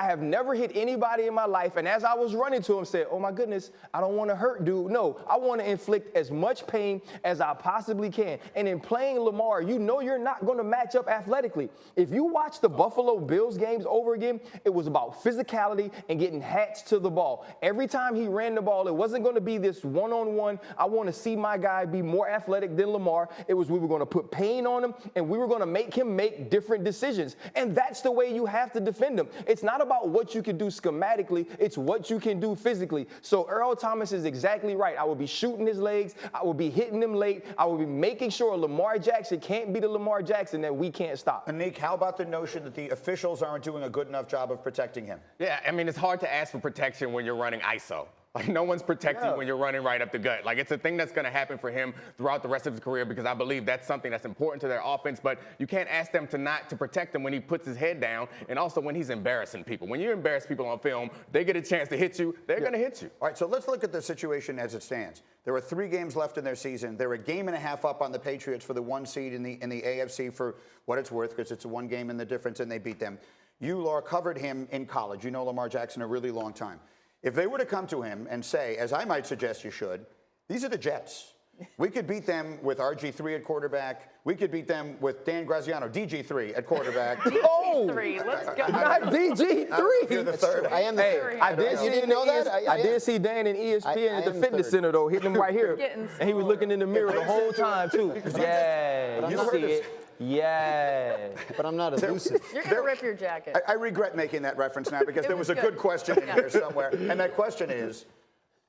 I have never hit anybody in my life, and as I was running to him, said, oh my goodness, I don't want to hurt dude. No, I want to inflict as much pain as I possibly can. And in playing Lamar, you know you're not going to match up athletically. If you watch the Buffalo Bills games over again, it was about physicality and getting hats to the ball. Every time he ran the ball, it wasn't going to be this one-on-one, I want to see my guy be more athletic than Lamar. It was we were going to put pain on him, and we were going to make him make different decisions. And that's the way you have to defend him. It's not about what you can do schematically. It's what you can do physically. So Earl Thomas is exactly right. I will be shooting his legs. I will be hitting him late. I will be making sure Lamar Jackson can't be the Lamar Jackson that we can't stop. Domonique, how about the notion that the officials aren't doing a good enough job of protecting him? Yeah, I mean, it's hard to ask for protection when you're running ISO. Like, no one's protecting you when you're running right up the gut. Like, it's a thing that's going to happen for him throughout the rest of his career because I believe that's something that's important to their offense. But you can't ask them to protect him when he puts his head down and also when he's embarrassing people. When you embarrass people on film, they get a chance to hit you, they're going to hit you. All right, so let's look at the situation as it stands. There are 3 games left in their season. They're a game and a half up on the Patriots for the 1 seed in the AFC for what it's worth because it's a 1 game in the difference and they beat them. You, Laura, covered him in college. You know Lamar Jackson a really long time. If they were to come to him and say, as I might suggest you should, these are the Jets. We could beat them with RG3 at quarterback. We could beat them with Dan Graziano, DG3 at quarterback. DG3, let's go. Not DG3. You're the third. I am the third. I did see, you didn't know that? I did see Dan in ESPN at the fitness center, though, hitting him right here. And he was looking in the mirror the whole time, too. Yeah, you see it. Yeah. But I'm not elusive. You're going to rip your jacket. I regret making that reference now because there was a good question in here somewhere. And that question is,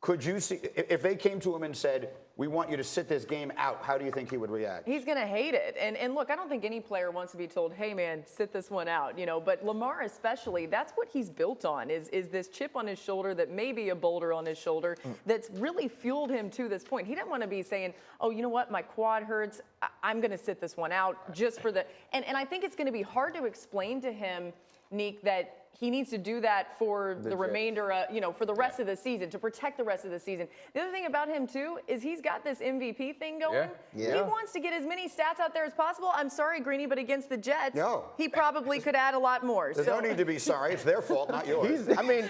could you see, if they came to him and said, we want you to sit this game out, how do you think he would react? He's going to hate it. And look, I don't think any player wants to be told, hey, man, sit this one out, you know. But Lamar especially, that's what he's built on, is this chip on his shoulder that may be a boulder on his shoulder that's really fueled him to this point. He didn't want to be saying, oh, you know what, my quad hurts. I'm going to sit this one out just for the – and I think it's going to be hard to explain to him, Neek, that he needs to do that for the remainder, for the rest of the season, to protect the rest of the season. The other thing about him, too, is he's got this MVP thing going. Yeah. He wants to get as many stats out there as possible. I'm sorry, Greeny, but against the Jets, he probably could add a lot more. There's no need to be sorry. It's their fault, not yours. I mean,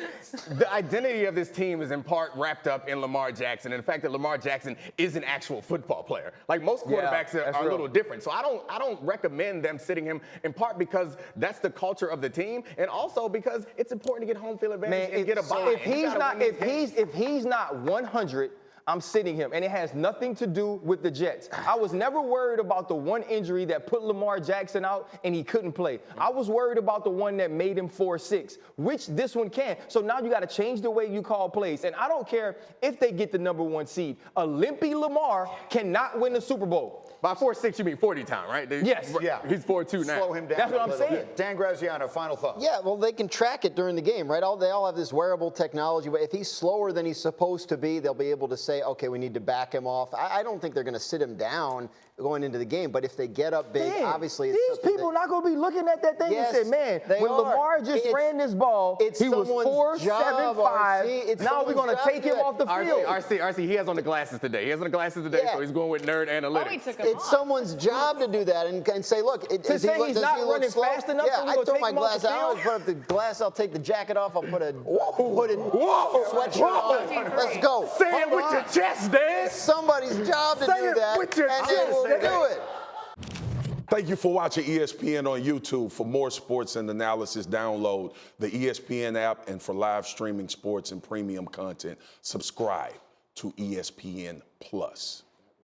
the identity of this team is in part wrapped up in Lamar Jackson and the fact that Lamar Jackson is an actual football player. Like, most quarterbacks are a little different. So I don't recommend them sitting him, in part because that's the culture of the team, and also because it's important to get home field advantage and get a bye. If he's not 100, I'm sitting him, and it has nothing to do with the Jets. I was never worried about the one injury that put Lamar Jackson out and he couldn't play. I was worried about the one that made him 4-6, which this one can. So now you got to change the way you call plays. And I don't care if they get the #1 seed. A limpy Lamar cannot win the Super Bowl. By 4-6, you mean 40 time, right? Yes. Yeah. He's 4-2 now. Slow him down. That's what I'm saying. Dan Graziano, final thoughts. Yeah, well, they can track it during the game, right? They all have this wearable technology. But if he's slower than he's supposed to be, they'll be able to say, okay, we need to back him off. I don't think they're going to sit him down going into the game. But if they get up big, obviously it's these people are not going to be looking at that thing and say, man, when Lamar just ran this ball, he was 4-7-5. Now we're going to take him off the field. RC, he has on the glasses today. He has on the glasses today, so he's going with nerd analytics. Oh, he took him off. It's somene's job to do that and say, look, does he look slow? Fast enough, yeah, I took my glass out. Put up the glass. I'll take the jacket off. I'll put a sweatshirt on. Let's go. Say it with your chest, Dan. It's somebody's job to do that, with your and they will do it. Thank you for watching ESPN on YouTube. For more sports and analysis, download the ESPN app, and for live streaming sports and premium content, subscribe to ESPN Plus.